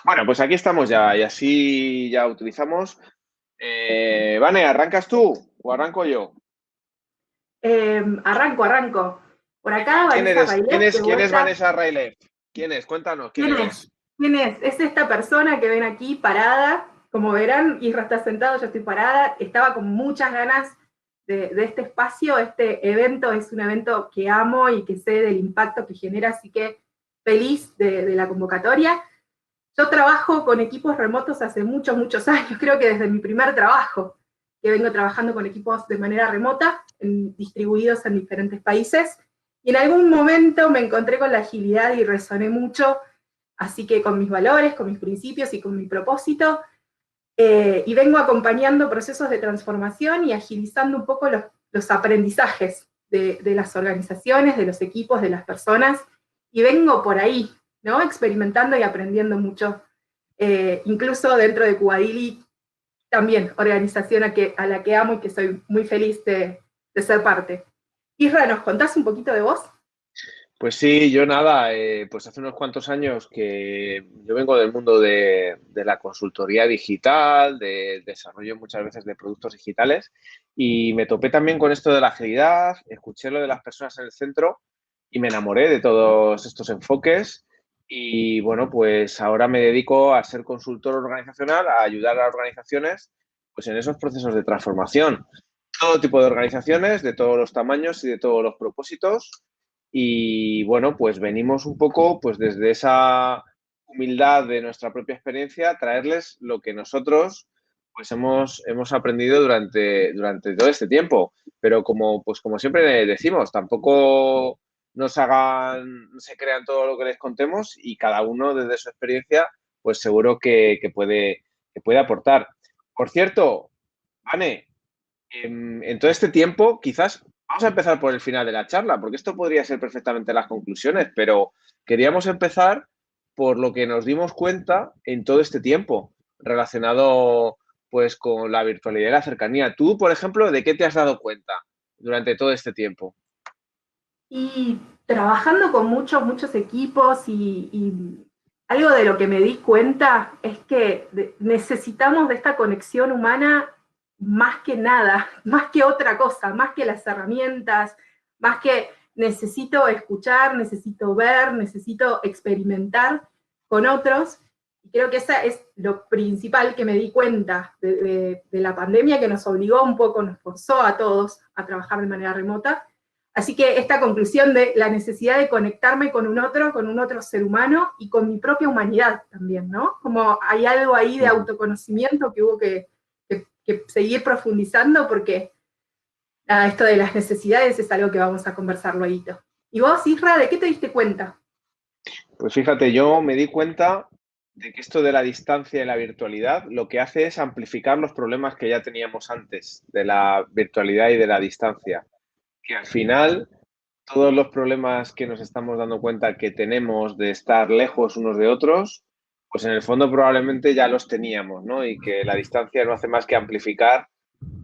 Bueno, pues aquí estamos ya y así ya utilizamos. Vane, ¿arrancas tú o arranco yo? Arranco. Por acá, ¿Quién Vanessa eres? ¿Quién Railep, de es, quién es vuelta. Vanessa Railef? ¿Quién es? Cuéntanos, ¿quién ¿Quién es? eres? ¿Quién es? Es esta persona que ven aquí parada. Como verán, Isra está sentado, yo estoy parada. Estaba con muchas ganas de este espacio. Este evento es un evento que amo y que sé del impacto que genera, así que feliz de la convocatoria. Yo trabajo con equipos remotos hace muchos, muchos años, creo que desde mi primer trabajo, que vengo trabajando con equipos de manera remota, distribuidos en diferentes países, y en algún momento me encontré con la agilidad y resoné mucho, así que con mis valores, con mis principios y con mi propósito, y vengo acompañando procesos de transformación y agilizando un poco los aprendizajes de las organizaciones, de los equipos, de las personas, y vengo por ahí, ¿no? Experimentando y aprendiendo mucho, incluso dentro de Cubadili, también organización a la que amo y que soy muy feliz de ser parte. Isra, ¿nos contás un poquito de vos? Pues sí, yo nada, pues hace unos cuantos años que yo vengo del mundo de la consultoría digital, de desarrollo muchas veces de productos digitales y me topé también con esto de la agilidad, escuché lo de las personas en el centro y me enamoré de todos estos enfoques y bueno, pues ahora me dedico a ser consultor organizacional, a ayudar a organizaciones pues en esos procesos de transformación. Todo tipo de organizaciones, de todos los tamaños y de todos los propósitos. Y bueno, pues venimos un poco pues desde esa humildad de nuestra propia experiencia, traerles lo que nosotros pues hemos aprendido durante todo este tiempo. Pero pues como siempre decimos, tampoco no se crean todo lo que les contemos y cada uno desde su experiencia, pues seguro que puede aportar. Por cierto, Anne, en todo este tiempo, quizás vamos a empezar por el final de la charla, porque esto podría ser perfectamente las conclusiones, pero queríamos empezar por lo que nos dimos cuenta en todo este tiempo relacionado pues con la virtualidad y la cercanía. Tú, por ejemplo, ¿de qué te has dado cuenta durante todo este tiempo? Y trabajando con muchos, muchos equipos y algo de lo que me di cuenta es que necesitamos de esta conexión humana más que nada, más que otra cosa, más que las herramientas, más que necesito escuchar, necesito ver, necesito experimentar con otros. Y creo que esa es lo principal que me di cuenta de la pandemia, que nos obligó un poco, nos forzó a todos a trabajar de manera remota. Así que esta conclusión de la necesidad de conectarme con un otro ser humano y con mi propia humanidad también, ¿no? Como hay algo ahí de Ujú. autoconocimiento que hubo que seguir profundizando porque esto de las necesidades es algo que vamos a conversar luego. ¿Y vos, Isra, de qué te diste cuenta? Pues fíjate, yo me di cuenta de que esto de la distancia y la virtualidad lo que hace es amplificar los problemas que ya teníamos antes de la virtualidad y de la distancia. Que al final todos los problemas que nos estamos dando cuenta que tenemos de estar lejos unos de otros, pues en el fondo probablemente ya los teníamos, ¿no? Y que la distancia no hace más que amplificar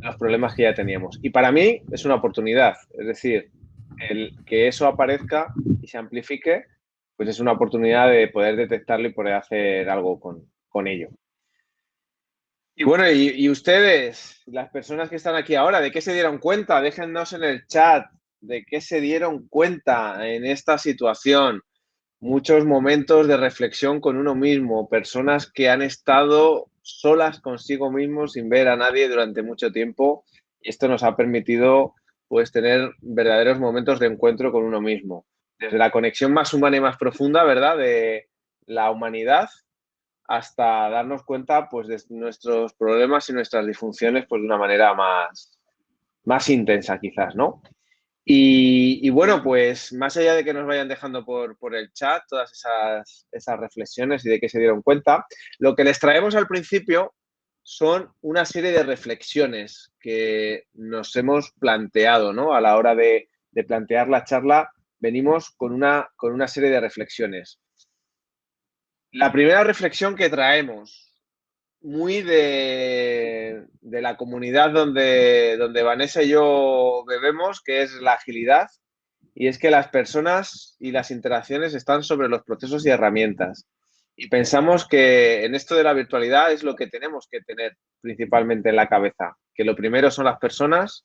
los problemas que ya teníamos. Y para mí es una oportunidad, es decir, el que eso aparezca y se amplifique, pues es una oportunidad de poder detectarlo y poder hacer algo con ello. Y bueno, y ustedes, las personas que están aquí ahora, ¿de qué se dieron cuenta? Déjennos en el chat de qué se dieron cuenta en esta situación. Muchos momentos de reflexión con uno mismo, personas que han estado solas consigo mismos sin ver a nadie durante mucho tiempo. Y esto nos ha permitido pues tener verdaderos momentos de encuentro con uno mismo. Desde la conexión más humana y más profunda, ¿verdad? De la humanidad hasta darnos cuenta pues de nuestros problemas y nuestras disfunciones pues de una manera más intensa quizás, ¿no? Y bueno, pues más allá de que nos vayan dejando por el chat todas esas reflexiones y de qué se dieron cuenta, lo que les traemos al principio son una serie de reflexiones que nos hemos planteado, ¿no? A la hora de plantear la charla, venimos con una serie de reflexiones. La primera reflexión que traemos, muy de la comunidad donde Vanessa y yo bebemos, que es la agilidad, y es que las personas y las interacciones están sobre los procesos y herramientas. Y pensamos que en esto de la virtualidad es lo que tenemos que tener principalmente en la cabeza, que lo primero son las personas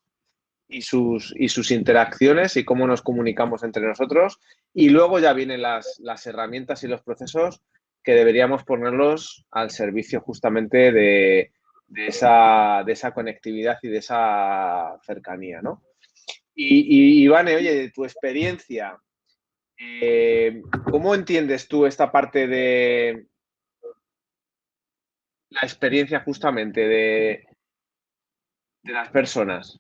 y sus interacciones y cómo nos comunicamos entre nosotros, y luego ya vienen las herramientas y los procesos que deberíamos ponerlos al servicio justamente de esa conectividad y de esa cercanía, ¿no? Y Ivane, oye, de tu experiencia, ¿cómo entiendes tú esta parte de la experiencia justamente de las personas?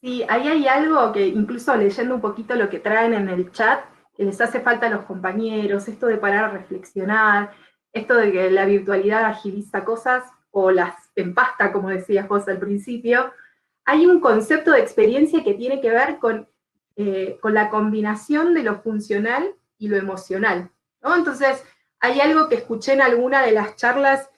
Sí, ahí hay algo que incluso leyendo un poquito lo que traen en el chat, que les hace falta a los compañeros, esto de parar a reflexionar, esto de que la virtualidad agiliza cosas o las empasta, como decías vos al principio. Hay un concepto de experiencia que tiene que ver con la combinación de lo funcional y lo emocional, ¿no? Entonces, hay algo que escuché en alguna de las charlas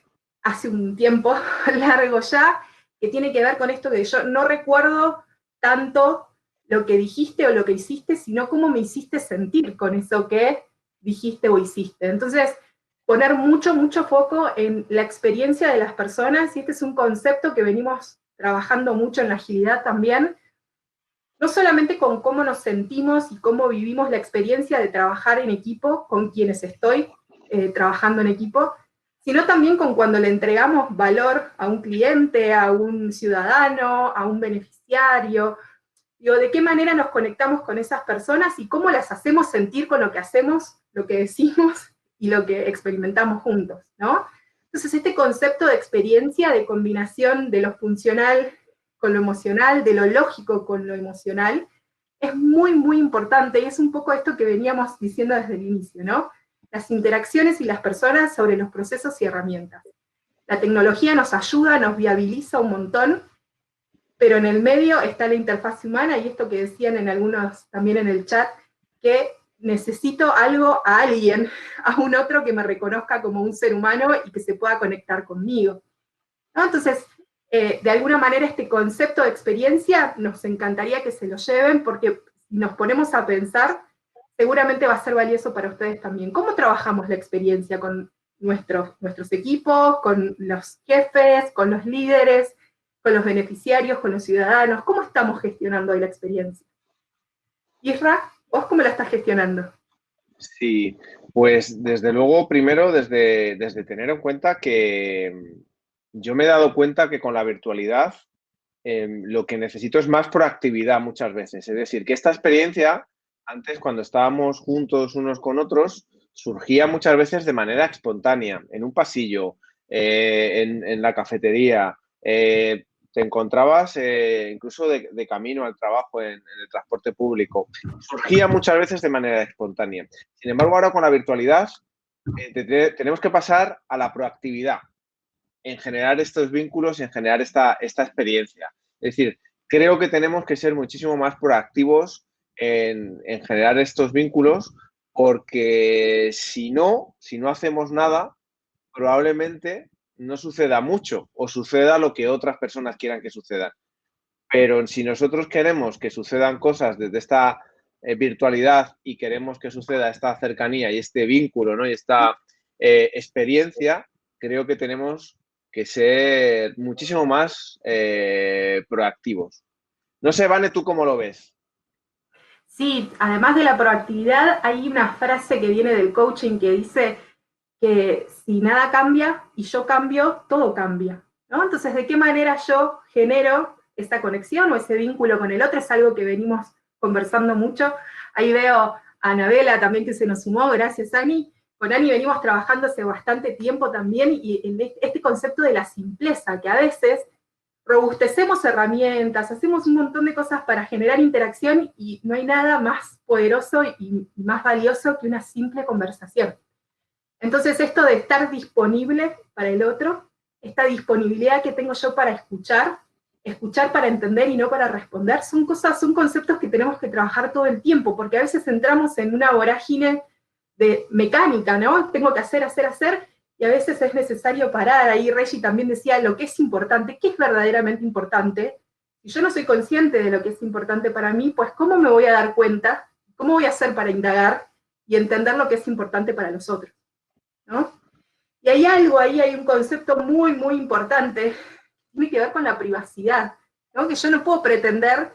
hace un tiempo largo ya, que tiene que ver con esto que yo no recuerdo tanto lo que dijiste o lo que hiciste, sino cómo me hiciste sentir con eso que dijiste o hiciste. Entonces, poner mucho, mucho foco en la experiencia de las personas, y este es un concepto que venimos trabajando mucho en la agilidad también, no solamente con cómo nos sentimos y cómo vivimos la experiencia de trabajar en equipo con quienes estoy trabajando en equipo, sino también con cuando le entregamos valor a un cliente, a un ciudadano, a un beneficiario. Digo, de qué manera nos conectamos con esas personas y cómo las hacemos sentir con lo que hacemos, lo que decimos y lo que experimentamos juntos, ¿no? Entonces, este concepto de experiencia, de combinación de lo funcional con lo emocional, de lo lógico con lo emocional, es muy, muy importante, y es un poco esto que veníamos diciendo desde el inicio, ¿no? Las interacciones y las personas sobre los procesos y herramientas. La tecnología nos ayuda, nos viabiliza un montón, pero en el medio está la interfaz humana, y esto que decían en algunos, también en el chat, que necesito algo a alguien, a un otro que me reconozca como un ser humano y que se pueda conectar conmigo, ¿no? Entonces, de alguna manera este concepto de experiencia nos encantaría que se lo lleven, porque si nos ponemos a pensar, seguramente va a ser valioso para ustedes también. ¿Cómo trabajamos la experiencia con nuestros equipos, con los jefes, con los líderes, con los beneficiarios, con los ciudadanos? ¿Cómo estamos gestionando hoy la experiencia? Isra, ¿vos cómo la estás gestionando? Sí, pues desde luego, primero, desde tener en cuenta que yo me he dado cuenta que con la virtualidad lo que necesito es más proactividad muchas veces. Es decir, que esta experiencia, antes cuando estábamos juntos unos con otros, surgía muchas veces de manera espontánea, en un pasillo, en la cafetería, te encontrabas incluso de camino al trabajo en el transporte público. Surgía muchas veces de manera espontánea. Sin embargo, ahora con la virtualidad tenemos que pasar a la proactividad en generar estos vínculos y en generar esta experiencia. Es decir, creo que tenemos que ser muchísimo más proactivos en generar estos vínculos, porque si no hacemos nada, probablemente no suceda mucho o suceda lo que otras personas quieran que suceda. Pero si nosotros queremos que sucedan cosas desde esta virtualidad y queremos que suceda esta cercanía y este vínculo, ¿no? Y esta experiencia, creo que tenemos que ser muchísimo más proactivos. No sé, Vane, ¿tú cómo lo ves? Sí, además de la proactividad, hay una frase que viene del coaching que dice que si nada cambia y yo cambio, todo cambia, ¿no? Entonces, ¿de qué manera yo genero esa conexión o ese vínculo con el otro? Es algo que venimos conversando mucho. Ahí veo a Anabela también que se nos sumó, gracias Ani. Con Ani venimos trabajando hace bastante tiempo también, y en este concepto de la simpleza, que a veces robustecemos herramientas, hacemos un montón de cosas para generar interacción, y no hay nada más poderoso y más valioso que una simple conversación. Entonces, esto de estar disponible para el otro, esta disponibilidad que tengo yo para escuchar para entender y no para responder, son conceptos que tenemos que trabajar todo el tiempo, porque a veces entramos en una vorágine de mecánica, ¿no? Tengo que hacer, y a veces es necesario parar. Ahí Reggie también decía lo que es importante, qué es verdaderamente importante. Si yo no soy consciente de lo que es importante para mí, pues ¿cómo me voy a dar cuenta? ¿Cómo voy a hacer para indagar y entender lo que es importante para los otros? ¿no? Y hay algo ahí, hay un concepto muy, muy importante, tiene que ver con la privacidad, ¿no? Que yo no puedo pretender,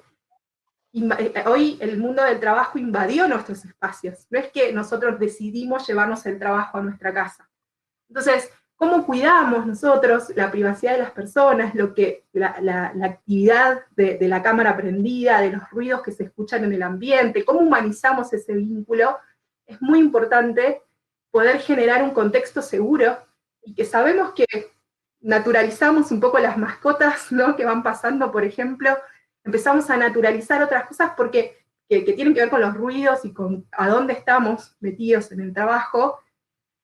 hoy el mundo del trabajo invadió nuestros espacios, no es que nosotros decidimos llevarnos el trabajo a nuestra casa. Entonces, ¿cómo cuidamos nosotros la privacidad de las personas, la actividad de la cámara prendida, de los ruidos que se escuchan en el ambiente, cómo humanizamos ese vínculo? Es muy importante poder generar un contexto seguro y que sabemos que naturalizamos un poco las mascotas, ¿no? Que van pasando, por ejemplo, empezamos a naturalizar otras cosas porque que tienen que ver con los ruidos y con a dónde estamos metidos en el trabajo,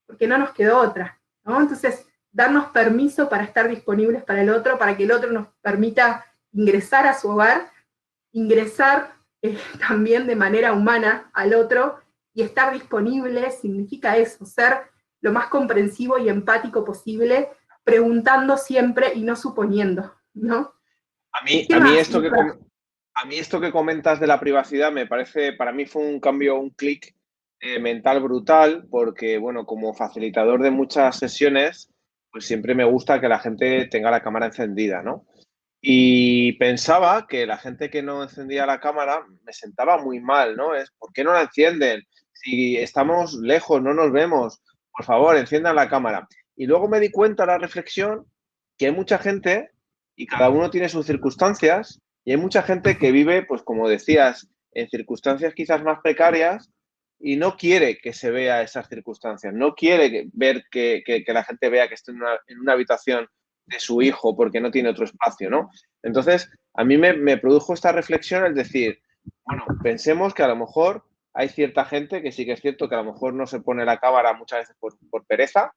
porque no nos quedó otra, ¿no? Entonces, darnos permiso para estar disponibles para el otro, para que el otro nos permita ingresar a su hogar, ingresar también de manera humana al otro, y estar disponible significa eso, ser lo más comprensivo y empático posible, preguntando siempre y no suponiendo, ¿no? A mí, ¿Qué a mí más? esto que, a mí esto que comentas de la privacidad me parece, para mí fue un cambio, un clic mental brutal, porque, bueno, como facilitador de muchas sesiones, pues siempre me gusta que la gente tenga la cámara encendida, ¿no? Y pensaba que la gente que no encendía la cámara me sentaba muy mal, ¿no? Es, ¿por qué no la encienden? Si estamos lejos, no nos vemos, por favor, enciendan la cámara. Y luego me di cuenta, la reflexión, que hay mucha gente y cada uno tiene sus circunstancias y hay mucha gente que vive, pues como decías, en circunstancias quizás más precarias y no quiere que se vea esas circunstancias, no quiere ver que la gente vea que está en una habitación de su hijo porque no tiene otro espacio, ¿no? Entonces, a mí me produjo esta reflexión, es decir, bueno, pensemos que a lo mejor hay cierta gente que sí que es cierto que a lo mejor no se pone la cámara muchas veces por pereza,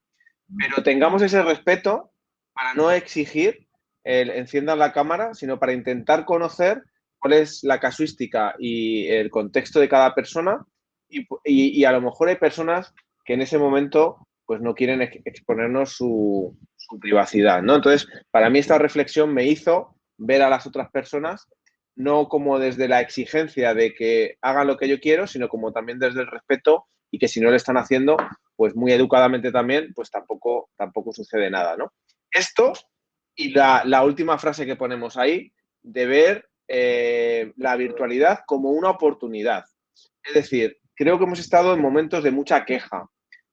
pero tengamos ese respeto para no exigir el enciendan la cámara, sino para intentar conocer cuál es la casuística y el contexto de cada persona y a lo mejor hay personas que en ese momento pues no quieren exponernos su privacidad, ¿no? Entonces, para mí esta reflexión me hizo ver a las otras personas no como desde la exigencia de que hagan lo que yo quiero, sino como también desde el respeto y que si no lo están haciendo, pues muy educadamente también, pues tampoco sucede nada, ¿no? Esto y la última frase que ponemos ahí, de ver la virtualidad como una oportunidad. Es decir, creo que hemos estado en momentos de mucha queja,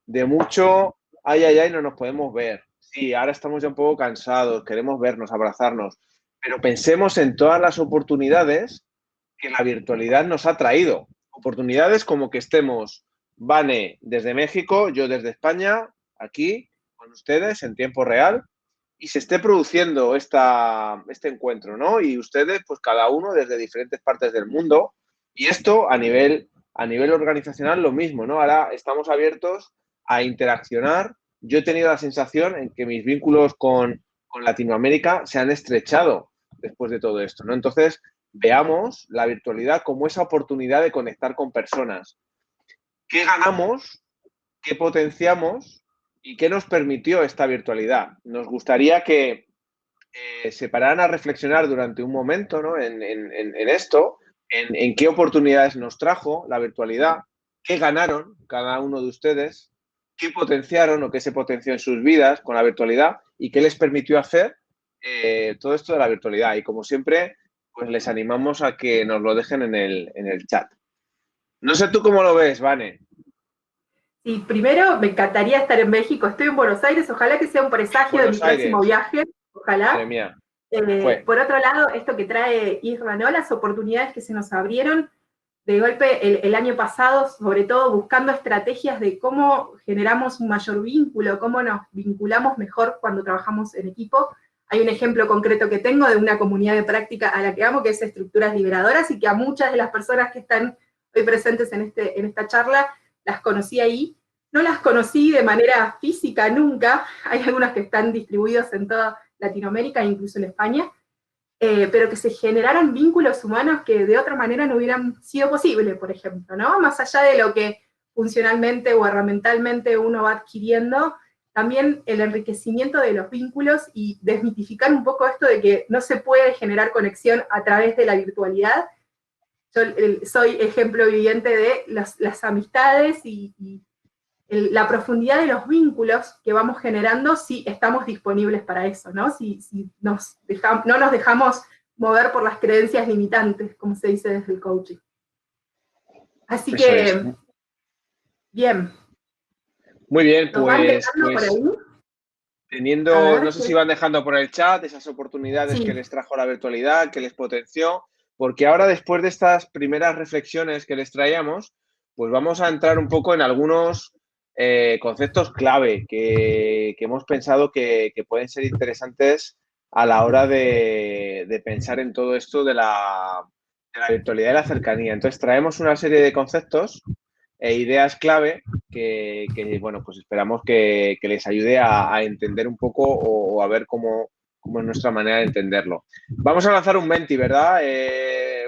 de mucho, ay, ay, ay, no nos podemos ver. Sí, ahora estamos ya un poco cansados, queremos vernos, abrazarnos, pero pensemos en todas las oportunidades que la virtualidad nos ha traído. Oportunidades como que estemos, Vane desde México, yo desde España, aquí con ustedes en tiempo real, y se esté produciendo este encuentro, ¿no? Y ustedes, pues cada uno desde diferentes partes del mundo, y esto a nivel organizacional lo mismo, ¿no? Ahora estamos abiertos a interaccionar. Yo he tenido la sensación en que mis vínculos con Latinoamérica se han estrechado después de todo esto, ¿no? Entonces, veamos la virtualidad como esa oportunidad de conectar con personas. ¿Qué ganamos? ¿Qué potenciamos? ¿Y qué nos permitió esta virtualidad? Nos gustaría que se pararan a reflexionar durante un momento, ¿no? en esto, en qué oportunidades nos trajo la virtualidad, qué ganaron cada uno de ustedes, qué potenciaron o qué se potenció en sus vidas con la virtualidad y qué les permitió hacer todo esto de la virtualidad. Y como siempre, pues les animamos a que nos lo dejen en el chat. No sé tú cómo lo ves, Vane. Sí, primero me encantaría estar en México, estoy en Buenos Aires, ojalá que sea un presagio de mi Buenos próximo Aires, viaje, madre ojalá. mía, fue. Por otro lado, esto que trae Isra, ¿no? Las oportunidades que se nos abrieron de golpe el año pasado, sobre todo buscando estrategias de cómo generamos un mayor vínculo, cómo nos vinculamos mejor cuando trabajamos en equipo. Hay un ejemplo concreto que tengo de una comunidad de práctica a la que amo, que es Estructuras Liberadoras, y que a muchas de las personas que están hoy presentes en esta charla las conocí ahí. No las conocí de manera física nunca, hay algunas que están distribuidas en toda Latinoamérica, incluso en España, pero que se generaran vínculos humanos que de otra manera no hubieran sido posible, por ejemplo, ¿no? Más allá de lo que funcionalmente o herramentalmente uno va adquiriendo, también el enriquecimiento de los vínculos y desmitificar un poco esto de que no se puede generar conexión a través de la virtualidad. Yo soy ejemplo viviente de las amistades y la profundidad de los vínculos que vamos generando si estamos disponibles para eso, ¿no? Si no nos dejamos mover por las creencias limitantes, como se dice desde el coaching. Así Eso es. que, bien. Muy bien, ¿Nos van pues dejando por ahí? teniendo, no sé si ¿qué? van dejando por el chat esas oportunidades Sí. que les trajo la virtualidad, que les potenció, porque ahora después de estas primeras reflexiones que les traíamos, pues vamos a entrar un poco en algunos conceptos clave que hemos pensado que pueden ser interesantes a la hora de pensar en todo esto de la virtualidad y la cercanía. Entonces traemos una serie de conceptos e ideas clave que, bueno, pues esperamos que les ayude a entender un poco o a ver cómo es nuestra manera de entenderlo. Vamos a lanzar un Menti, ¿verdad,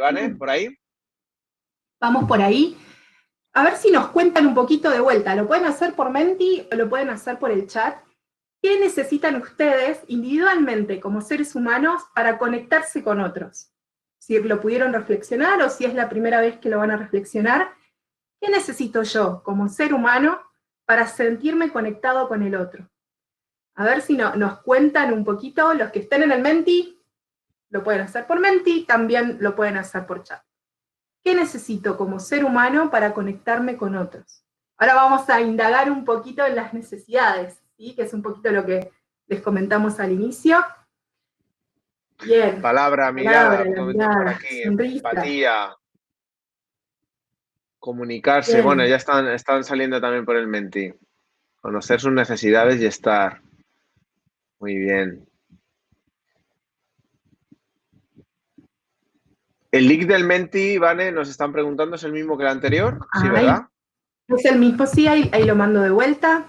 Vane? ¿Por ahí? Vamos por ahí. A ver si nos cuentan un poquito de vuelta. Lo pueden hacer por Menti o lo pueden hacer por el chat. ¿Qué necesitan ustedes individualmente como seres humanos para conectarse con otros? Si lo pudieron reflexionar o si es la primera vez que lo van a reflexionar. ¿Qué necesito yo como ser humano para sentirme conectado con el otro? A ver si nos cuentan un poquito. Los que estén en el Menti, lo pueden hacer por Menti, también lo pueden hacer por chat. ¿Qué necesito como ser humano para conectarme con otros? Ahora vamos a indagar un poquito en las necesidades, ¿sí? Que es un poquito lo que les comentamos al inicio. Bien. Palabra, mirada, la comenten por mirada, aquí, sonrisa. empatía, comunicarse. Bien. Bueno, ya están saliendo también por el Menti. Conocer sus necesidades y estar. Muy bien. El link del Menti, Vane, nos están preguntando, ¿es el mismo que el anterior? Sí, ¿verdad? Es el mismo, sí, ahí lo mando de vuelta.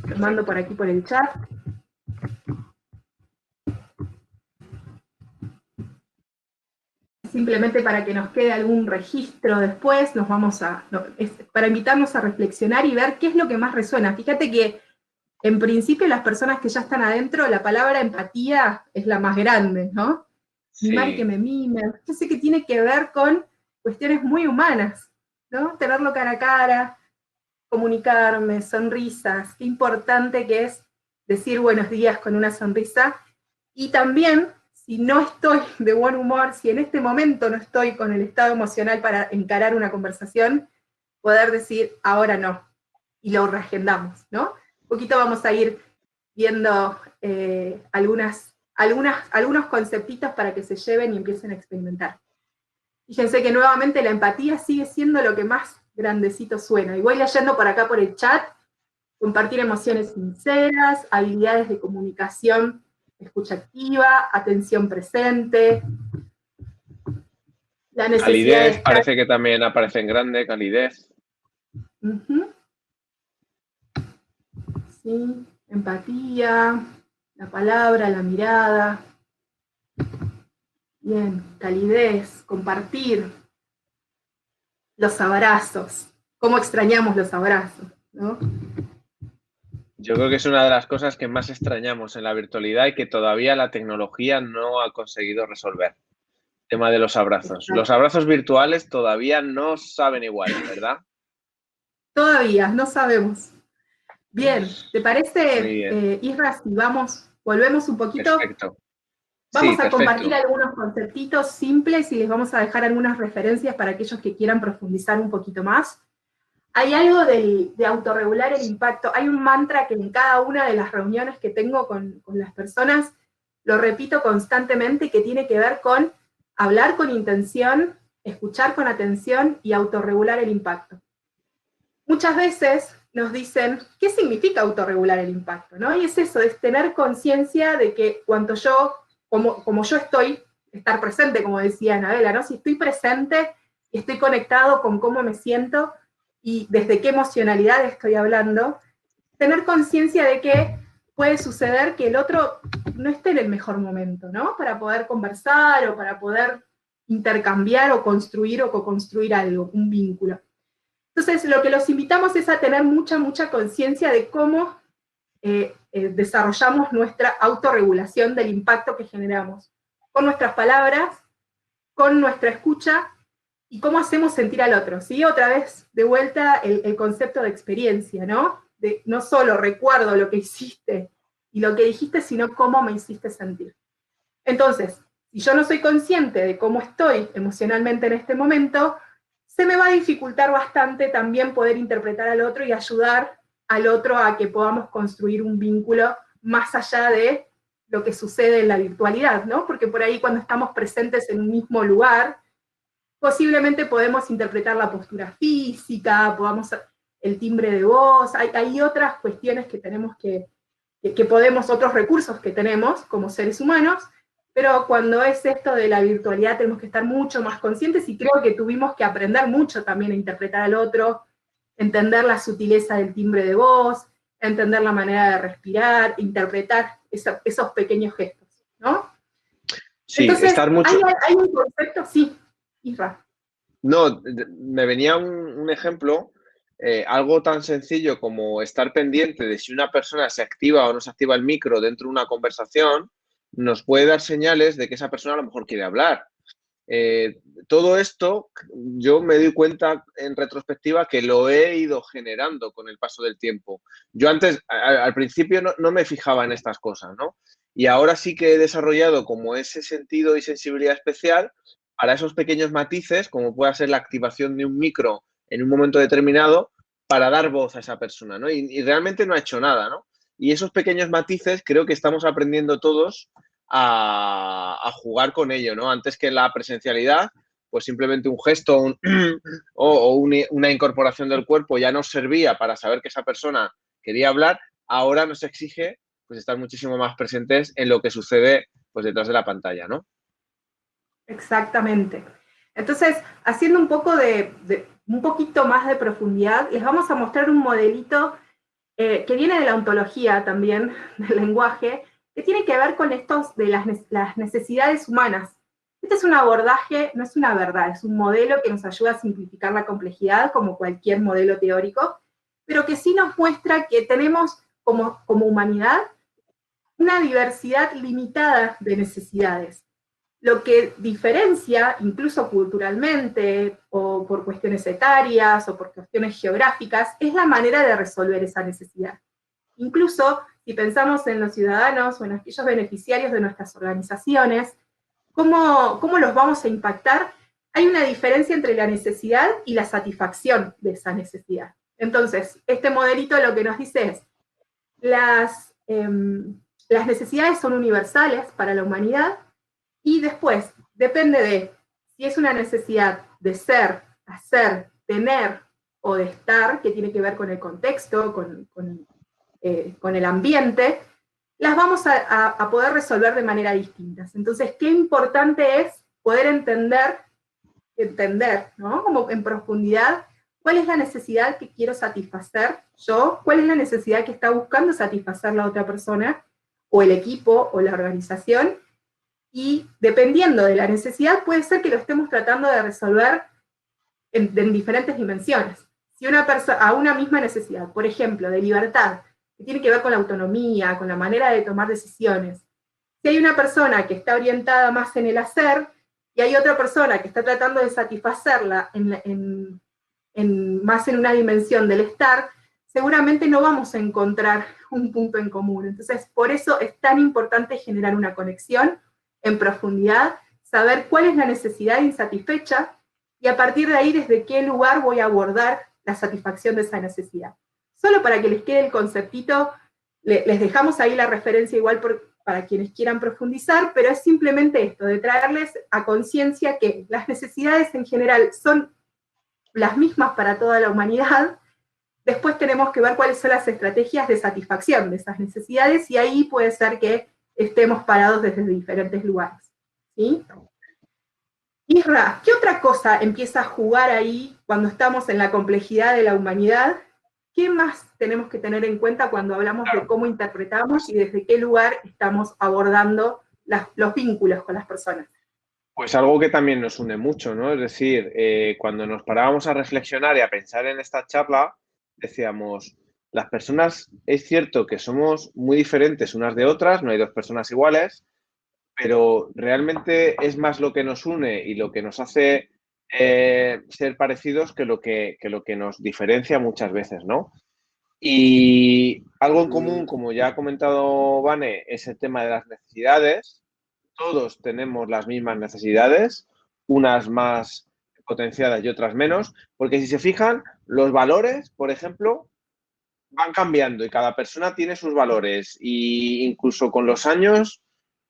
Lo mando por aquí por el chat. Simplemente para que nos quede algún registro después, para invitarnos a reflexionar y ver qué es lo que más resuena. Fíjate que en principio las personas que ya están adentro, la palabra empatía es la más grande, ¿no? Sí. Mimar y que me mimen. Yo sé que tiene que ver con cuestiones muy humanas, ¿no? Tenerlo cara a cara, comunicarme, sonrisas, qué importante que es decir buenos días con una sonrisa. Y también, si no estoy de buen humor, si en este momento no estoy con el estado emocional para encarar una conversación, poder decir, ahora no, y lo reagendamos, ¿no? Un poquito vamos a ir viendo algunos conceptitos para que se lleven y empiecen a experimentar. Fíjense que nuevamente la empatía sigue siendo lo que más grandecito suena. Y voy leyendo por acá por el chat, compartir emociones sinceras, habilidades de comunicación, escucha activa, atención presente, la necesidad Calidez, de estar... parece que también aparece en grande, calidez. Sí, empatía, la palabra, la mirada. Bien, calidez, compartir, los abrazos. ¿Cómo extrañamos los abrazos, ¿no? Yo creo que es una de las cosas que más extrañamos en la virtualidad y que todavía la tecnología no ha conseguido resolver. El tema de los abrazos. Exacto. Los abrazos virtuales todavía no saben igual, ¿verdad? Todavía, no sabemos. Bien, ¿te parece, Isra, si volvemos un poquito? Perfecto. Vamos Sí, a compartir perfecto. algunos conceptitos simples y les vamos a dejar algunas referencias para aquellos que quieran profundizar un poquito más. Hay algo de autorregular el impacto. Hay un mantra que en cada una de las reuniones que tengo con las personas lo repito constantemente, que tiene que ver con hablar con intención, escuchar con atención y autorregular el impacto. Muchas veces nos dicen, ¿qué significa autorregular el impacto? ¿No? Y es eso, es tener conciencia de que cuando yo, como yo estoy, estar presente, como decía Anabela, ¿no? Si estoy presente, estoy conectado con cómo me siento y desde qué emocionalidad estoy hablando, tener conciencia de que puede suceder que el otro no esté en el mejor momento, ¿no? Para poder conversar o para poder intercambiar o construir o co-construir algo, un vínculo. Entonces, lo que los invitamos es a tener mucha conciencia de cómo desarrollamos nuestra autorregulación del impacto que generamos con nuestras palabras, con nuestra escucha y cómo hacemos sentir al otro, ¿sí? Otra vez, de vuelta, el concepto de experiencia, ¿no? De no solo recuerdo lo que hiciste y lo que dijiste, sino cómo me hiciste sentir. Entonces, si yo no soy consciente de cómo estoy emocionalmente en este momento, se me va a dificultar bastante también poder interpretar al otro y ayudar al otro a que podamos construir un vínculo más allá de lo que sucede en la virtualidad, ¿no? Porque por ahí cuando estamos presentes en un mismo lugar, posiblemente podemos interpretar la postura física, el timbre de voz, hay otras cuestiones que tenemos que podemos, otros recursos que tenemos como seres humanos, pero cuando es esto de la virtualidad tenemos que estar mucho más conscientes y creo que tuvimos que aprender mucho también a interpretar al otro, entender la sutileza del timbre de voz, entender la manera de respirar, interpretar esos pequeños gestos, ¿no? Sí, Entonces, estar mucho... hay un concepto, sí, Isra. No, me venía un ejemplo, algo tan sencillo como estar pendiente de si una persona se activa o no se activa el micro dentro de una conversación, nos puede dar señales de que esa persona a lo mejor quiere hablar. Todo esto yo me doy cuenta en retrospectiva que lo he ido generando con el paso del tiempo. Yo antes, al principio, no me fijaba en estas cosas, ¿no? Y ahora sí que he desarrollado como ese sentido y sensibilidad especial para esos pequeños matices, como pueda ser la activación de un micro en un momento determinado, para dar voz a esa persona, ¿no? Y realmente no ha hecho nada, ¿no? Y esos pequeños matices creo que estamos aprendiendo todos a jugar con ello, ¿no? Antes que la presencialidad, pues simplemente un gesto o una incorporación del cuerpo ya nos servía para saber que esa persona quería hablar. Ahora nos exige pues estar muchísimo más presentes en lo que sucede pues detrás de la pantalla, ¿no? Exactamente. Entonces, haciendo un poquito más de profundidad, les vamos a mostrar un modelito que viene de la ontología también, del lenguaje, que tiene que ver con estos de las necesidades humanas. Este es un abordaje, no es una verdad, es un modelo que nos ayuda a simplificar la complejidad, como cualquier modelo teórico, pero que sí nos muestra que tenemos como humanidad una diversidad limitada de necesidades. Lo que diferencia, incluso culturalmente, o por cuestiones etarias, o por cuestiones geográficas, es la manera de resolver esa necesidad. Incluso si pensamos en los ciudadanos o en aquellos beneficiarios de nuestras organizaciones, ¿cómo los vamos a impactar? Hay una diferencia entre la necesidad y la satisfacción de esa necesidad. Entonces, este modelito lo que nos dice es, las necesidades son universales para la humanidad, y después, depende de si es una necesidad de ser, hacer, tener o de estar, que tiene que ver con el contexto, con el ambiente, las vamos a poder resolver de manera distinta. Entonces, qué importante es poder entender, ¿no? Como en profundidad, cuál es la necesidad que quiero satisfacer yo, cuál es la necesidad que está buscando satisfacer la otra persona, o el equipo, o la organización, y dependiendo de la necesidad, puede ser que lo estemos tratando de resolver en diferentes dimensiones. Si a una misma necesidad, por ejemplo, de libertad, que tiene que ver con la autonomía, con la manera de tomar decisiones, si hay una persona que está orientada más en el hacer, y hay otra persona que está tratando de satisfacerla más en una dimensión del estar, seguramente no vamos a encontrar un punto en común. Entonces, por eso es tan importante generar una conexión en profundidad, saber cuál es la necesidad insatisfecha, y a partir de ahí, desde qué lugar voy a abordar la satisfacción de esa necesidad. Solo para que les quede el conceptito, les dejamos ahí la referencia igual para quienes quieran profundizar, pero es simplemente esto, de traerles a conciencia que las necesidades en general son las mismas para toda la humanidad. Después tenemos que ver cuáles son las estrategias de satisfacción de esas necesidades, y ahí puede ser que estemos parados desde diferentes lugares. ¿Sí? Isra, ¿qué otra cosa empieza a jugar ahí cuando estamos en la complejidad de la humanidad? ¿Qué más tenemos que tener en cuenta cuando hablamos de cómo interpretamos y desde qué lugar estamos abordando los vínculos con las personas? Pues algo que también nos une mucho, ¿no? Es decir, cuando nos parábamos a reflexionar y a pensar en esta charla, decíamos, las personas, es cierto que somos muy diferentes unas de otras, no hay dos personas iguales, pero realmente es más lo que nos une y lo que nos hace ser parecidos que lo que nos diferencia muchas veces, ¿no? Y algo en común, como ya ha comentado Vane, es el tema de las necesidades. Todos tenemos las mismas necesidades, unas más potenciadas y otras menos, porque si se fijan, los valores, por ejemplo, van cambiando y cada persona tiene sus valores y incluso con los años,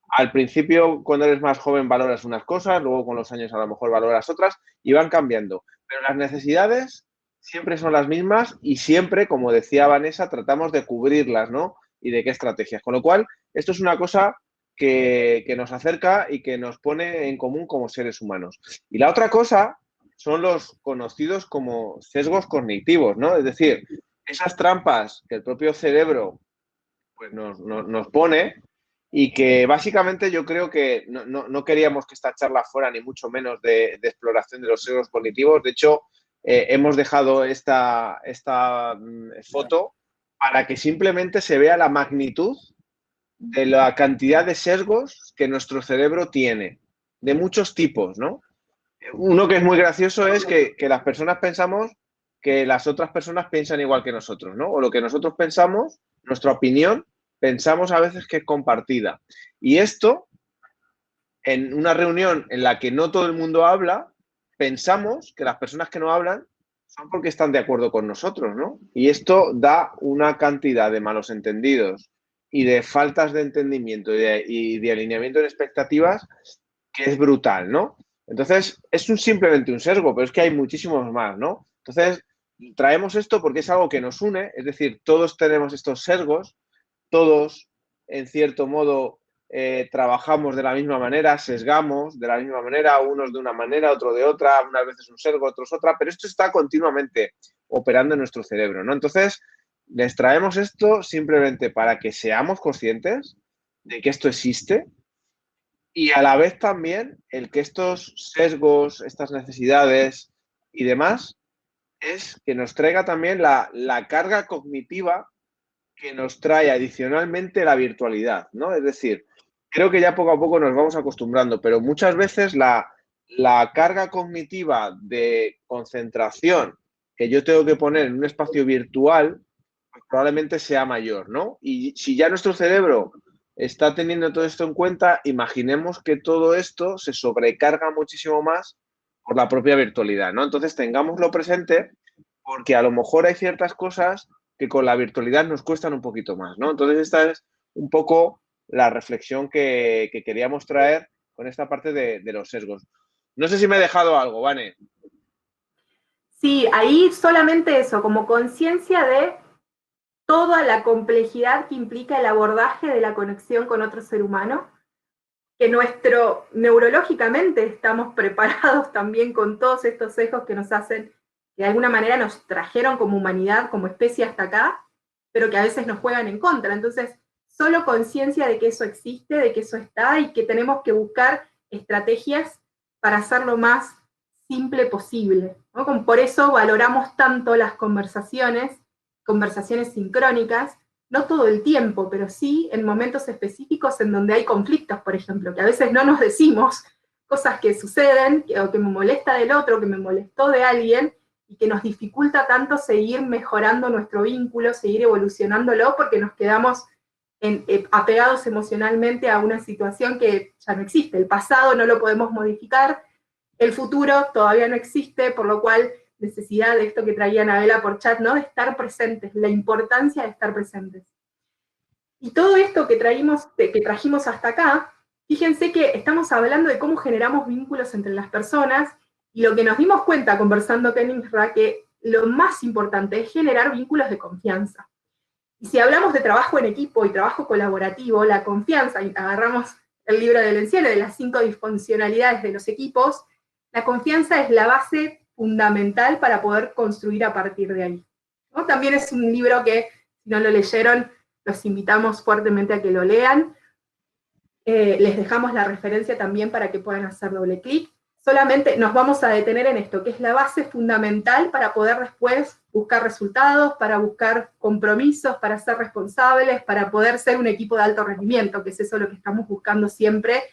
al principio cuando eres más joven valoras unas cosas, luego con los años a lo mejor valoras otras y van cambiando. Pero las necesidades siempre son las mismas y siempre, como decía Vanessa, tratamos de cubrirlas, ¿no? Y de qué estrategias. Con lo cual, esto es una cosa que nos acerca y que nos pone en común como seres humanos. Y la otra cosa son los conocidos como sesgos cognitivos, ¿no? Es decir, esas trampas que el propio cerebro pues, nos pone y que básicamente yo creo que no queríamos que esta charla fuera ni mucho menos de exploración de los sesgos cognitivos. De hecho, hemos dejado esta foto para que simplemente se vea la magnitud de la cantidad de sesgos que nuestro cerebro tiene, de muchos tipos, ¿no? Uno que es muy gracioso es que las personas pensamos que las otras personas piensan igual que nosotros, ¿no? O lo que nosotros pensamos, nuestra opinión, pensamos a veces que es compartida. Y esto, en una reunión en la que no todo el mundo habla, pensamos que las personas que no hablan son porque están de acuerdo con nosotros, ¿no? Y esto da una cantidad de malos entendidos y de faltas de entendimiento y de alineamiento en expectativas que es brutal, ¿no? Entonces, es simplemente un sesgo, pero es que hay muchísimos más, ¿no? Entonces, traemos esto porque es algo que nos une, es decir, todos tenemos estos sesgos, todos, en cierto modo, trabajamos de la misma manera, sesgamos de la misma manera, unos de una manera, otros de otra, unas veces un sesgo, otros otra, pero esto está continuamente operando en nuestro cerebro, ¿no? Entonces, les traemos esto simplemente para que seamos conscientes de que esto existe y a la vez también el que estos sesgos, estas necesidades y demás, es que nos traiga también la carga cognitiva que nos trae adicionalmente la virtualidad, ¿no? Es decir, creo que ya poco a poco nos vamos acostumbrando, pero muchas veces la carga cognitiva de concentración que yo tengo que poner en un espacio virtual, pues probablemente sea mayor, ¿no? Y si ya nuestro cerebro está teniendo todo esto en cuenta, imaginemos que todo esto se sobrecarga muchísimo más por la propia virtualidad, ¿no? Entonces tengámoslo presente porque a lo mejor hay ciertas cosas que con la virtualidad nos cuestan un poquito más, ¿no? Entonces esta es un poco la reflexión que queríamos traer con esta parte de los sesgos. No sé si me he dejado algo, Vane. Sí, ahí solamente eso, como conciencia de toda la complejidad que implica el abordaje de la conexión con otro ser humano, que neurológicamente estamos preparados también con todos estos sesgos que nos hacen, que de alguna manera nos trajeron como humanidad, como especie hasta acá, pero que a veces nos juegan en contra. Entonces, solo conciencia de que eso existe, de que eso está y que tenemos que buscar estrategias para hacerlo más simple posible, ¿no? Como por eso valoramos tanto las conversaciones sincrónicas, no todo el tiempo, pero sí en momentos específicos en donde hay conflictos, por ejemplo, que a veces no nos decimos cosas que suceden, o que me molesta del otro, que me molestó de alguien, y que nos dificulta tanto seguir mejorando nuestro vínculo, seguir evolucionándolo, porque nos quedamos apegados emocionalmente a una situación que ya no existe. El pasado no lo podemos modificar, el futuro todavía no existe, por lo cual necesidad de esto que traía Anabela por chat, ¿no? De estar presentes, la importancia de estar presentes. Y todo esto que trajimos hasta acá, fíjense que estamos hablando de cómo generamos vínculos entre las personas, y lo que nos dimos cuenta conversando con Isra, que lo más importante es generar vínculos de confianza. Y si hablamos de trabajo en equipo y trabajo colaborativo, la confianza, y agarramos el libro de Lencioni de las 5 disfuncionalidades de los equipos, la confianza es la base fundamental para poder construir a partir de ahí, ¿no? También es un libro que, si no lo leyeron, los invitamos fuertemente a que lo lean. Les dejamos la referencia también para que puedan hacer doble clic. Solamente nos vamos a detener en esto, que es la base fundamental para poder después buscar resultados, para buscar compromisos, para ser responsables, para poder ser un equipo de alto rendimiento, que es eso lo que estamos buscando siempre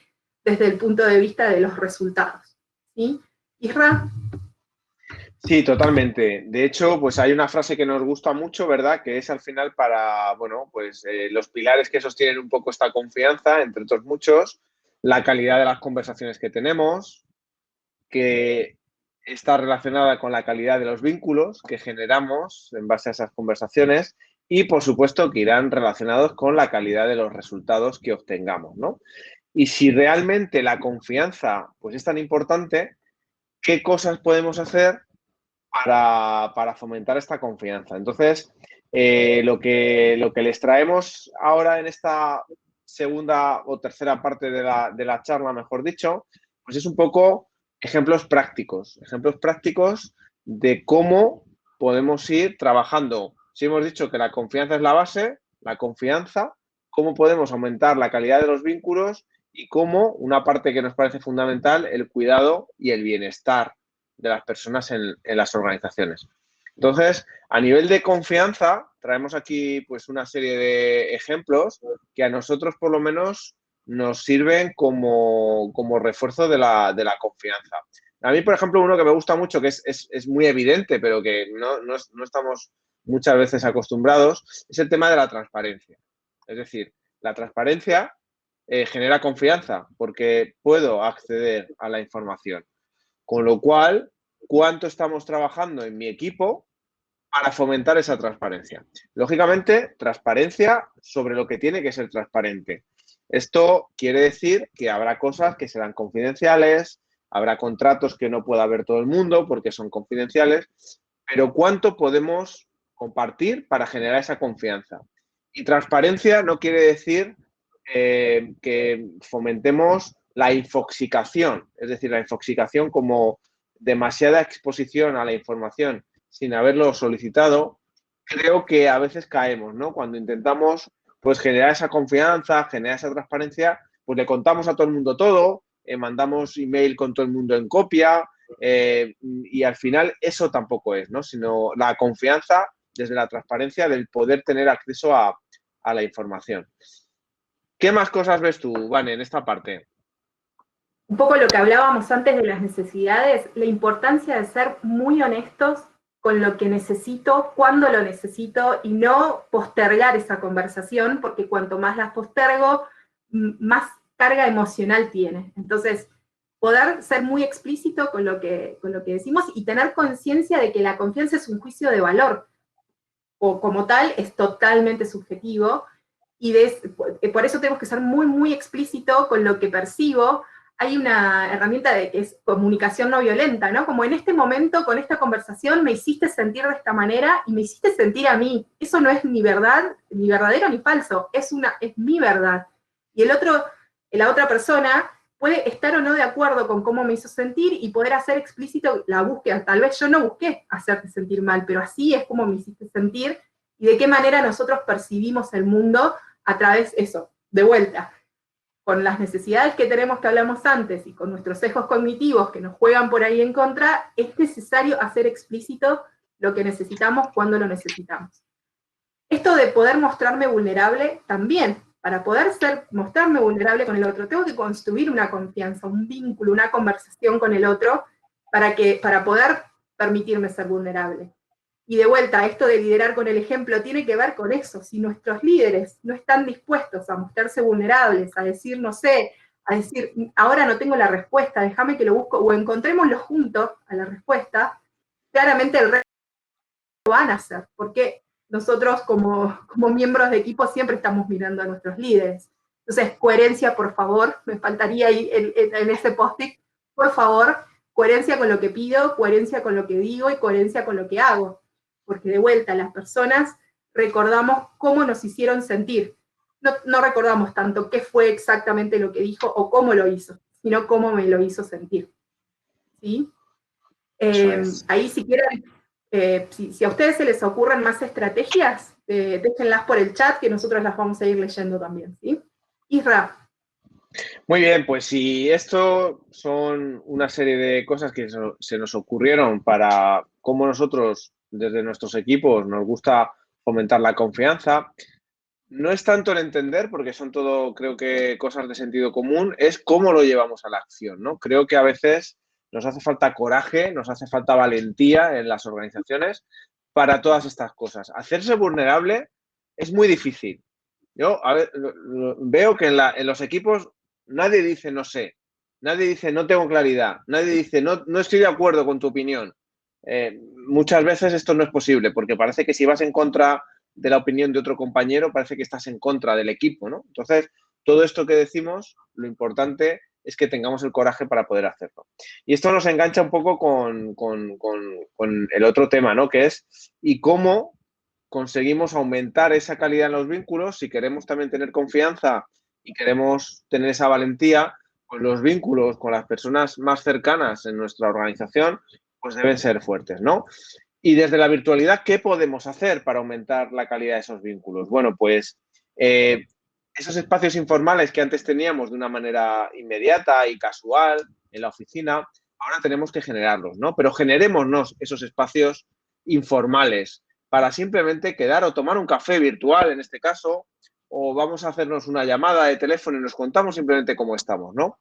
desde el punto de vista de los resultados, ¿sí? Isra. Sí, totalmente. De hecho, pues hay una frase que nos gusta mucho, ¿verdad? Que es al final para, bueno, pues los pilares que sostienen un poco esta confianza, entre otros muchos, la calidad de las conversaciones que tenemos, que está relacionada con la calidad de los vínculos que generamos en base a esas conversaciones y, por supuesto, que irán relacionados con la calidad de los resultados que obtengamos, ¿no? Y si realmente la confianza, pues, es tan importante, ¿qué cosas podemos hacer para fomentar esta confianza? Entonces, lo que les traemos ahora en esta segunda o tercera parte de la charla, mejor dicho, pues es un poco ejemplos prácticos de cómo podemos ir trabajando. Si hemos dicho que la confianza es la base, la confianza, cómo podemos aumentar la calidad de los vínculos y cómo, una parte que nos parece fundamental, el cuidado y el bienestar de las personas en las organizaciones. Entonces, a nivel de confianza, traemos aquí pues una serie de ejemplos que a nosotros por lo menos nos sirven como refuerzo de la confianza. A mí, por ejemplo, uno que me gusta mucho, que es muy evidente, pero que no estamos muchas veces acostumbrados, es el tema de la transparencia. Es decir, la transparencia genera confianza porque puedo acceder a la información. Con lo cual, ¿cuánto estamos trabajando en mi equipo para fomentar esa transparencia? Lógicamente, transparencia sobre lo que tiene que ser transparente. Esto quiere decir que habrá cosas que serán confidenciales, habrá contratos que no pueda ver todo el mundo porque son confidenciales, pero ¿cuánto podemos compartir para generar esa confianza? Y transparencia no quiere decir que fomentemos la infoxicación, es decir, la infoxicación como demasiada exposición a la información sin haberlo solicitado. Creo que a veces caemos, ¿no? Cuando intentamos pues generar esa confianza, generar esa transparencia, pues le contamos a todo el mundo todo, mandamos email con todo el mundo en copia, y al final eso tampoco es, ¿no? Sino la confianza desde la transparencia del poder tener acceso a la información. ¿Qué más cosas ves tú, Vane, en esta parte? Un poco lo que hablábamos antes de las necesidades, la importancia de ser muy honestos con lo que necesito, cuándo lo necesito, y no postergar esa conversación, porque cuanto más las postergo, más carga emocional tiene. Entonces, poder ser muy explícito con lo que decimos y tener conciencia de que la confianza es un juicio de valor, o como tal es totalmente subjetivo, y por eso tenemos que ser muy, muy explícito con lo que percibo. Hay una herramienta que es comunicación no violenta, ¿no? Como en este momento, con esta conversación, me hiciste sentir de esta manera y me hiciste sentir a mí. Eso no es ni verdad, ni verdadero ni falso, es mi verdad. Y la otra persona puede estar o no de acuerdo con cómo me hizo sentir y poder hacer explícito la búsqueda. Tal vez yo no busqué hacerte sentir mal, pero así es como me hiciste sentir y de qué manera nosotros percibimos el mundo a través de eso, de vuelta. Con las necesidades que tenemos que hablamos antes y con nuestros sesgos cognitivos que nos juegan por ahí en contra, es necesario hacer explícito lo que necesitamos cuando lo necesitamos. Esto de poder mostrarme vulnerable también, para poder mostrarme vulnerable con el otro, tengo que construir una confianza, un vínculo, una conversación con el otro para poder permitirme ser vulnerable. Y de vuelta, esto de liderar con el ejemplo tiene que ver con eso. Si nuestros líderes no están dispuestos a mostrarse vulnerables, a decir, no sé, a decir, ahora no tengo la respuesta, déjame que lo busco, o encontrémoslo juntos a la respuesta, claramente el resto lo van a hacer, porque nosotros como miembros de equipo siempre estamos mirando a nuestros líderes. Entonces, coherencia, por favor, me faltaría ahí en ese post-it, por favor, coherencia con lo que pido, coherencia con lo que digo y coherencia con lo que hago. Porque de vuelta, las personas recordamos cómo nos hicieron sentir. No recordamos tanto qué fue exactamente lo que dijo o cómo lo hizo, sino cómo me lo hizo sentir. ¿Sí? Ahí si quieren, si a ustedes se les ocurren más estrategias, déjenlas por el chat que nosotros las vamos a ir leyendo también. ¿Sí? Isra. Muy bien, pues si esto son una serie de cosas que se nos ocurrieron para cómo nosotros desde nuestros equipos nos gusta fomentar la confianza, no es tanto el entender, porque son todo, creo que, cosas de sentido común, es cómo lo llevamos a la acción, ¿no? Creo que a veces nos hace falta coraje, nos hace falta valentía en las organizaciones para todas estas cosas. Hacerse vulnerable es muy difícil. Yo veo que en los equipos nadie dice no sé, nadie dice no tengo claridad, nadie dice no estoy de acuerdo con tu opinión. Muchas veces esto no es posible porque parece que si vas en contra de la opinión de otro compañero, parece que estás en contra del equipo, ¿no? Entonces, todo esto que decimos, lo importante es que tengamos el coraje para poder hacerlo. Y esto nos engancha un poco con el otro tema, ¿no? Que es, ¿y cómo conseguimos aumentar esa calidad en los vínculos? Si queremos también tener confianza y queremos tener esa valentía, pues los vínculos con las personas más cercanas en nuestra organización, pues deben ser fuertes, ¿no? Y desde la virtualidad, ¿qué podemos hacer para aumentar la calidad de esos vínculos? Bueno, pues esos espacios informales que antes teníamos de una manera inmediata y casual en la oficina, ahora tenemos que generarlos, ¿no? Pero generémonos esos espacios informales para simplemente quedar o tomar un café virtual, en este caso, o vamos a hacernos una llamada de teléfono y nos contamos simplemente cómo estamos, ¿no?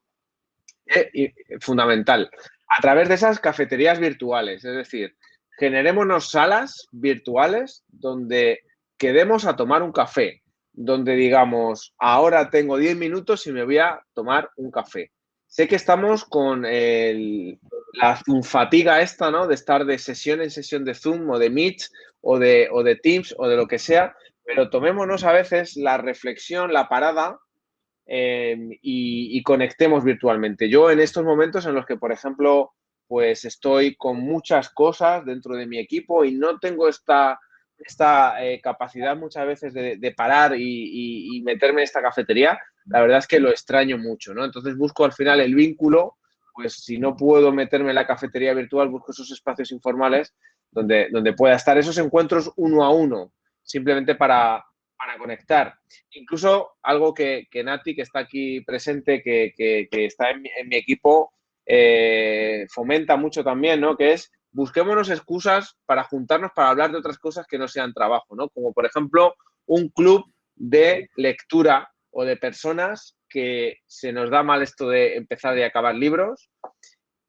Fundamental. A través de esas cafeterías virtuales, es decir, generémonos salas virtuales donde quedemos a tomar un café, donde digamos, ahora tengo 10 minutos y me voy a tomar un café. Sé que estamos con la Zoom fatiga esta, ¿no? De estar de sesión en sesión de Zoom o de Meet o de Teams o de lo que sea, pero tomémonos a veces la reflexión, la parada y conectemos virtualmente. Yo en estos momentos en los que, por ejemplo, pues estoy con muchas cosas dentro de mi equipo y no tengo esta capacidad muchas veces de parar y meterme en esta cafetería, la verdad es que lo extraño mucho, ¿no? Entonces busco al final el vínculo, pues si no puedo meterme en la cafetería virtual, busco esos espacios informales donde pueda estar esos encuentros uno a uno, simplemente para conectar. Incluso algo que Nati, que está aquí presente, que está en mi equipo, fomenta mucho también, ¿no? Que es busquémonos excusas para juntarnos para hablar de otras cosas que no sean trabajo, ¿no? Como por ejemplo un club de lectura o de personas que se nos da mal esto de empezar y acabar libros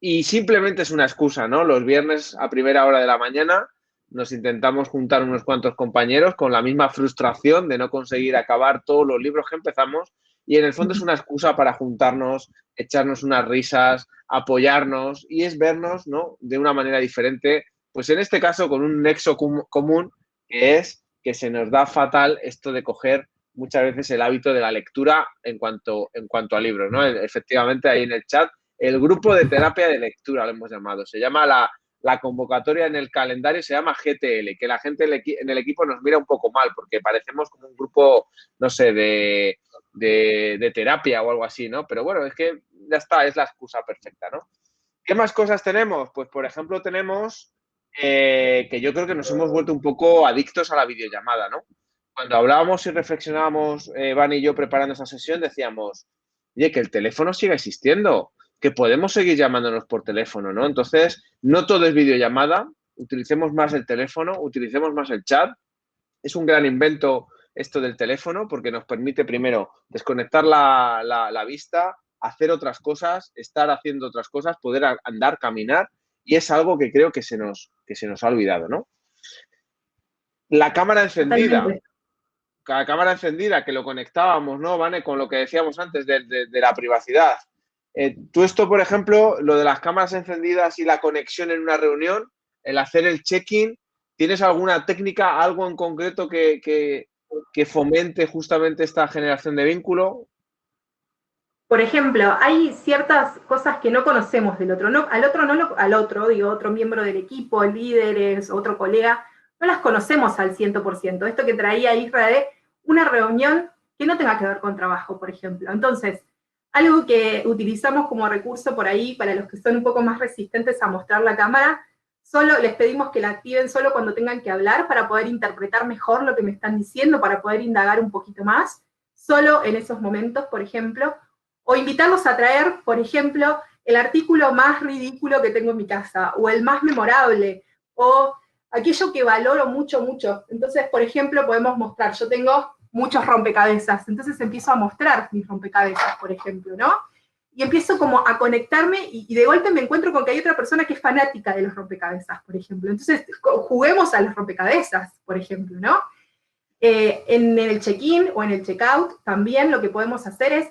y simplemente es una excusa, ¿no? Los viernes a primera hora de la mañana nos intentamos juntar unos cuantos compañeros con la misma frustración de no conseguir acabar todos los libros que empezamos y en el fondo es una excusa para juntarnos, echarnos unas risas, apoyarnos y es vernos, ¿no? De una manera diferente, pues en este caso con un nexo común que es que se nos da fatal esto de coger muchas veces el hábito de la lectura en cuanto a libros, ¿no? Efectivamente, ahí en el chat, el grupo de terapia de lectura lo hemos llamado. Se llama la convocatoria en el calendario, se llama GTL, que la gente en el equipo nos mira un poco mal porque parecemos como un grupo, no sé, de terapia o algo así, ¿no? Pero bueno, es que ya está, es la excusa perfecta, ¿no? ¿Qué más cosas tenemos? Pues, por ejemplo, tenemos que yo creo que nos hemos vuelto un poco adictos a la videollamada, ¿no? Cuando hablábamos y reflexionábamos, Van y yo preparando esa sesión, decíamos, oye, que el teléfono siga existiendo, que podemos seguir llamándonos por teléfono, ¿no? Entonces, no todo es videollamada, utilicemos más el teléfono, utilicemos más el chat. Es un gran invento esto del teléfono porque nos permite primero desconectar la vista, hacer otras cosas, estar haciendo otras cosas, poder andar, caminar y es algo que creo que se nos ha olvidado, ¿no? La cámara encendida. Totalmente. La cámara encendida, que lo conectábamos, ¿no, Vane? Con lo que decíamos antes de la privacidad. Tú esto, por ejemplo, lo de las cámaras encendidas y la conexión en una reunión, el hacer el check-in, ¿tienes alguna técnica, algo en concreto que fomente justamente esta generación de vínculo? Por ejemplo, hay ciertas cosas que no conocemos del otro. No, al otro, digo, otro miembro del equipo, líderes, otro colega, no las conocemos al 100%. Esto que traía Isra de una reunión que no tenga que ver con trabajo, por ejemplo. Entonces, algo que utilizamos como recurso por ahí para los que son un poco más resistentes a mostrar la cámara, solo les pedimos que la activen solo cuando tengan que hablar para poder interpretar mejor lo que me están diciendo, para poder indagar un poquito más, solo en esos momentos, por ejemplo, o invitarlos a traer, por ejemplo, el artículo más ridículo que tengo en mi casa, o el más memorable, o aquello que valoro mucho, mucho. Entonces, por ejemplo, podemos mostrar, yo tengo muchos rompecabezas, entonces empiezo a mostrar mis rompecabezas, por ejemplo, ¿no? y empiezo como a conectarme y de golpe me encuentro con que hay otra persona que es fanática de los rompecabezas, por ejemplo. Entonces, juguemos a los rompecabezas, por ejemplo, ¿no? En el check-in o en el check-out también lo que podemos hacer es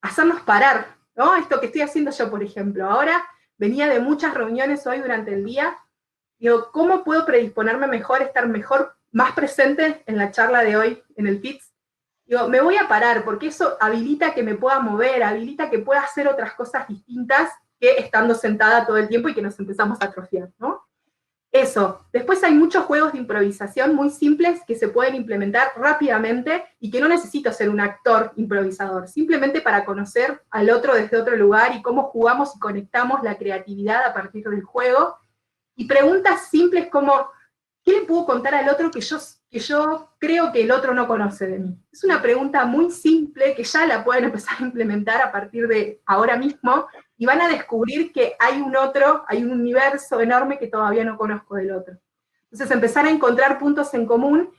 hacernos parar, ¿no? Esto que estoy haciendo yo, por ejemplo. Ahora venía de muchas reuniones hoy durante el día. Digo, ¿cómo puedo predisponerme mejor, estar mejor, más presente en la charla de hoy, en el PITS? Digo, me voy a parar, porque eso habilita que me pueda mover, habilita que pueda hacer otras cosas distintas que estando sentada todo el tiempo y que nos empezamos a atrofiar, ¿no? Eso. Después hay muchos juegos de improvisación muy simples que se pueden implementar rápidamente y que no necesito ser un actor improvisador, simplemente para conocer al otro desde otro lugar y cómo jugamos y conectamos la creatividad a partir del juego. Y preguntas simples como, ¿qué le puedo contar al otro que yo creo que el otro no conoce de mí? Es una pregunta muy simple que ya la pueden empezar a implementar a partir de ahora mismo y van a descubrir que hay un otro, hay un universo enorme que todavía no conozco del otro. Entonces empezar a encontrar puntos en común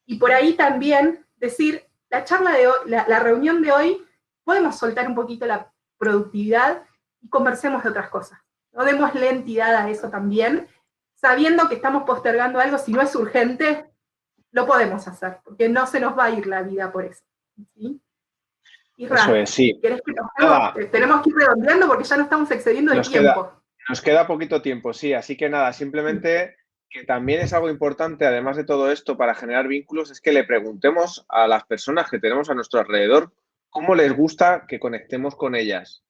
y por ahí también decir, la charla de hoy, la reunión de hoy, podemos soltar un poquito la productividad y conversemos de otras cosas. No démosle entidad a eso también, sabiendo que estamos postergando algo, si no es urgente, lo podemos hacer, porque no se nos va a ir la vida por eso. ¿Sí? Eso es, sí. ¿Querés que tenemos que ir redondeando porque ya no estamos excediendo el tiempo? Nos queda poquito tiempo, sí, así que nada, simplemente que también es algo importante, además de todo esto, para generar vínculos, es que le preguntemos a las personas que tenemos a nuestro alrededor cómo les gusta que conectemos con ellas.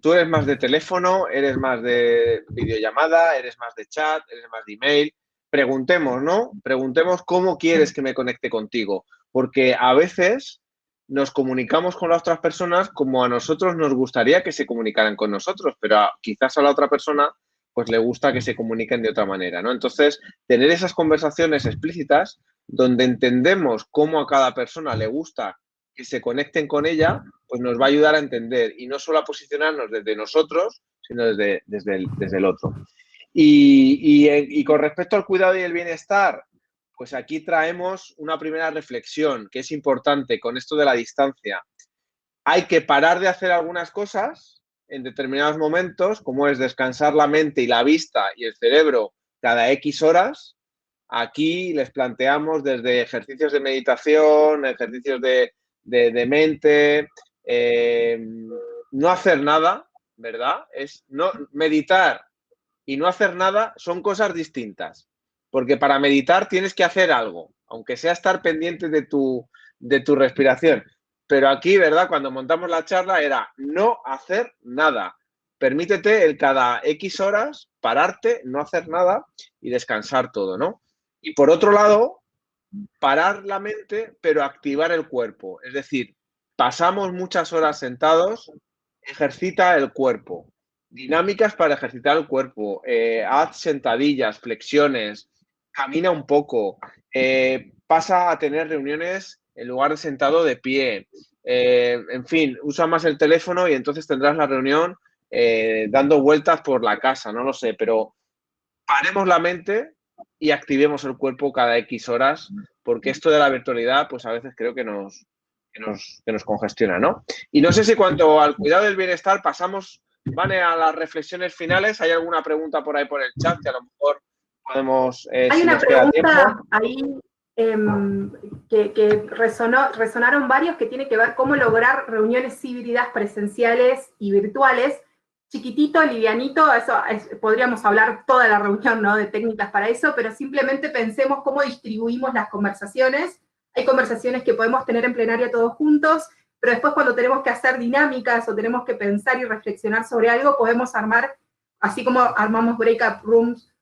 Tú eres más de teléfono, eres más de videollamada, eres más de chat, eres más de email. Preguntemos, ¿no? Preguntemos cómo quieres que me conecte contigo, porque a veces nos comunicamos con las otras personas como a nosotros nos gustaría que se comunicaran con nosotros, pero quizás a la otra persona pues le gusta que se comuniquen de otra manera, ¿no? Entonces, tener esas conversaciones explícitas donde entendemos cómo a cada persona le gusta que se conecten con ella, pues nos va a ayudar a entender y no solo a posicionarnos desde nosotros, sino desde el otro. Y con respecto al cuidado y el bienestar, pues aquí traemos una primera reflexión que es importante con esto de la distancia. Hay que parar de hacer algunas cosas en determinados momentos, como es descansar la mente y la vista y el cerebro cada X horas. Aquí les planteamos desde ejercicios de meditación, ejercicios de mente, no hacer nada, ¿verdad? Es no meditar y no hacer nada son cosas distintas. Porque para meditar tienes que hacer algo, aunque sea estar pendiente de tu respiración. Pero aquí, ¿verdad? Cuando montamos la charla era no hacer nada. Permítete el cada X horas pararte, no hacer nada y descansar todo, ¿no? Y por otro lado, parar la mente, pero activar el cuerpo. Es decir, pasamos muchas horas sentados, ejercita el cuerpo. Dinámicas para ejercitar el cuerpo. Haz sentadillas, flexiones, camina un poco. Pasa a tener reuniones en lugar de sentado de pie. En fin, usa más el teléfono y entonces tendrás la reunión dando vueltas por la casa, no lo sé, pero paremos la mente y activemos el cuerpo cada X horas, porque esto de la virtualidad, pues a veces creo que nos congestiona, ¿no? Y no sé si cuanto al cuidado del bienestar pasamos, Vane, a las reflexiones finales. ¿Hay alguna pregunta por ahí por el chat que a lo mejor podemos, Hay si una nos queda tiempo? pregunta ahí que resonaron varios, que tiene que ver cómo lograr reuniones híbridas presenciales y virtuales. Chiquitito, livianito, eso podríamos hablar toda la reunión, ¿no?, de técnicas para eso, pero simplemente pensemos cómo distribuimos las conversaciones. Hay conversaciones que podemos tener en plenaria todos juntos, pero después cuando tenemos que hacer dinámicas o tenemos que pensar y reflexionar sobre algo, podemos armar, así como armamos breakout rooms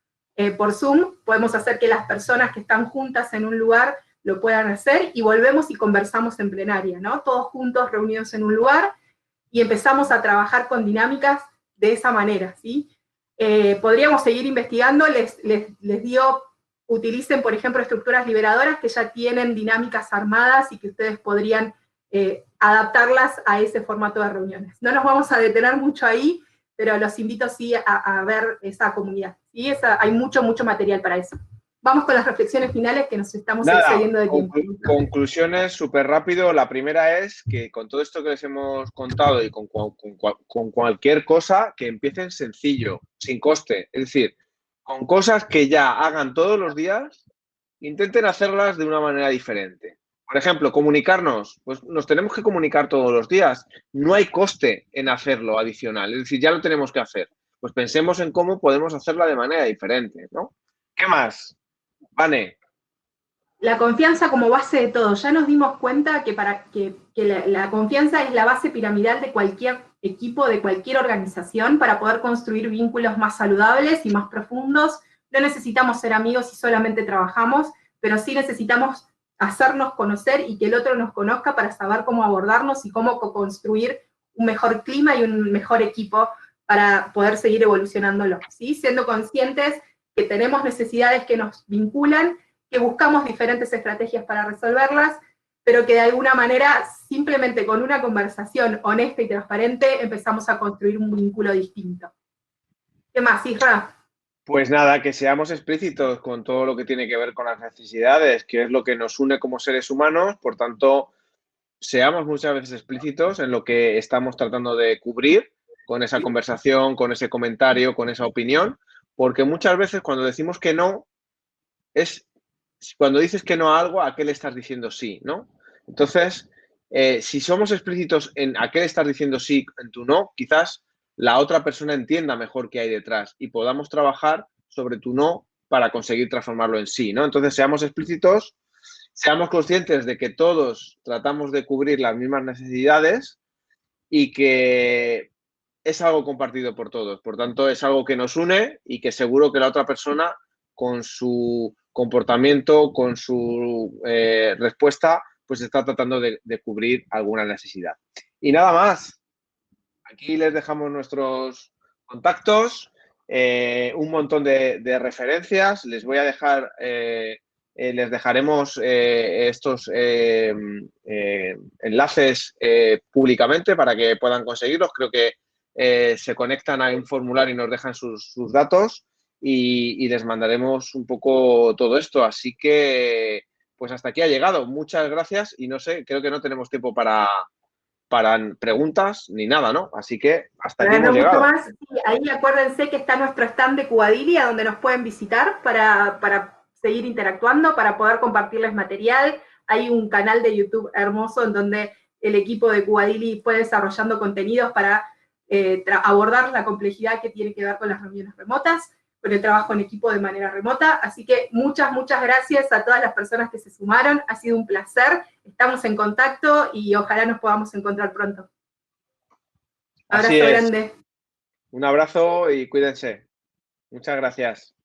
por Zoom, podemos hacer que las personas que están juntas en un lugar lo puedan hacer y volvemos y conversamos en plenaria, ¿no? Todos juntos reunidos en un lugar y empezamos a trabajar con dinámicas de esa manera, ¿sí? Podríamos seguir investigando, les digo, utilicen, por ejemplo, estructuras liberadoras que ya tienen dinámicas armadas y que ustedes podrían adaptarlas a ese formato de reuniones. No nos vamos a detener mucho ahí, pero los invito sí a ver esa comunidad, ¿sí? Hay mucho material para eso. vamos con las reflexiones finales que nos estamos Nada, excediendo de tiempo. conclusiones súper rápido. La primera es que con todo esto que les hemos contado y con cualquier cosa, que empiecen sencillo, sin coste. Es decir, con cosas que ya hagan todos los días, intenten hacerlas de una manera diferente. Por ejemplo, comunicarnos, pues nos tenemos que comunicar todos los días. No hay coste en hacerlo adicional, es decir, ya lo tenemos que hacer. Pues pensemos en cómo podemos hacerla de manera diferente, ¿no? ¿Qué más? Vane. La confianza como base de todo. Ya nos dimos cuenta que, la confianza es la base piramidal de cualquier equipo, de cualquier organización, para poder construir vínculos más saludables y más profundos. No necesitamos ser amigos si solamente trabajamos, pero sí necesitamos hacernos conocer y que el otro nos conozca para saber cómo abordarnos y cómo construir un mejor clima y un mejor equipo para poder seguir evolucionándolo, ¿sí? Siendo conscientes que tenemos necesidades que nos vinculan, que buscamos diferentes estrategias para resolverlas, pero que de alguna manera, simplemente con una conversación honesta y transparente, empezamos a construir un vínculo distinto. ¿Qué más, Isra? Pues nada, que seamos explícitos con todo lo que tiene que ver con las necesidades, que es lo que nos une como seres humanos. Por tanto, seamos muchas veces explícitos en lo que estamos tratando de cubrir con esa conversación, con ese comentario, con esa opinión, porque muchas veces cuando decimos que no, es cuando dices que no a algo, ¿a qué le estás diciendo sí, no? Entonces, si somos explícitos en a qué le estás diciendo sí en tu no, quizás la otra persona entienda mejor qué hay detrás y podamos trabajar sobre tu no para conseguir transformarlo en sí, ¿no? Entonces, seamos explícitos, seamos conscientes de que todos tratamos de cubrir las mismas necesidades y que es algo compartido por todos. Por tanto, es algo que nos une y que seguro que la otra persona, con su comportamiento, con su respuesta, pues está tratando de cubrir alguna necesidad. Y nada más. Aquí les dejamos nuestros contactos, un montón de referencias. Les voy a dejar, les dejaremos estos enlaces públicamente para que puedan conseguirlos. Creo que se conectan a un formulario y nos dejan sus datos y les mandaremos un poco todo esto. Así que, pues hasta aquí ha llegado. Muchas gracias y no sé, creo que no tenemos tiempo para preguntas ni nada, ¿no? Así que hasta aquí hemos llegado. Más, sí, ahí acuérdense que está nuestro stand de Cubadilia, donde nos pueden visitar para seguir interactuando, para poder compartirles material. Hay un canal de YouTube hermoso en donde el equipo de Cubadili fue desarrollando contenidos para abordar la complejidad que tiene que ver con las reuniones remotas, con el trabajo en equipo de manera remota. Así que muchas gracias a todas las personas que se sumaron. Ha sido un placer. Estamos en contacto y ojalá nos podamos encontrar pronto. Abrazo grande. Un abrazo y cuídense. Muchas gracias.